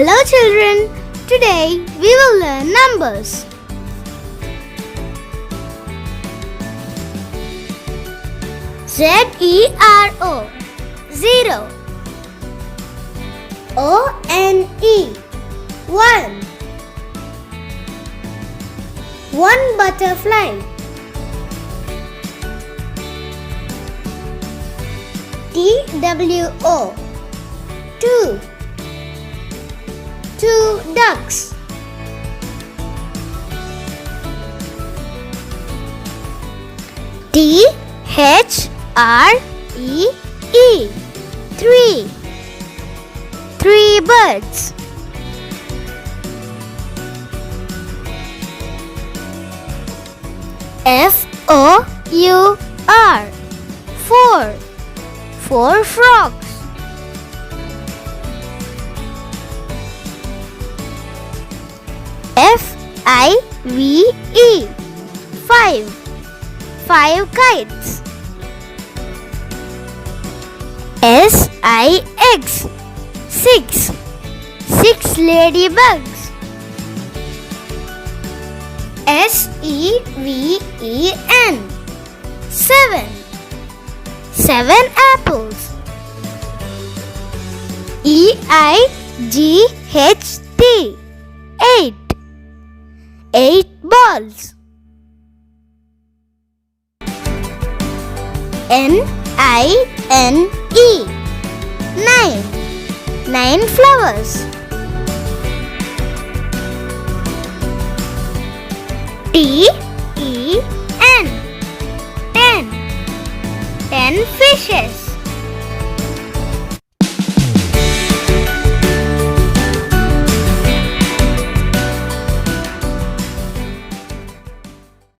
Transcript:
Hello children, today we will learn numbers. Z-E-R-O, 0. O-N-E, 1. One butterfly. T-W-O, 2. Two ducks. T-H-R-E-E, 3. Three birds. F-O-U-R, 4. Four frogs. F-I-V-E, 5. Five kites. S-I-X, 6. Six ladybugs. S-E-V-E-N, 7. Seven apples. E-I-G-H-T, 8. Eight balls. N-I-N-E, 9. Nine flowers. T-E-N, 10. 10 fishes.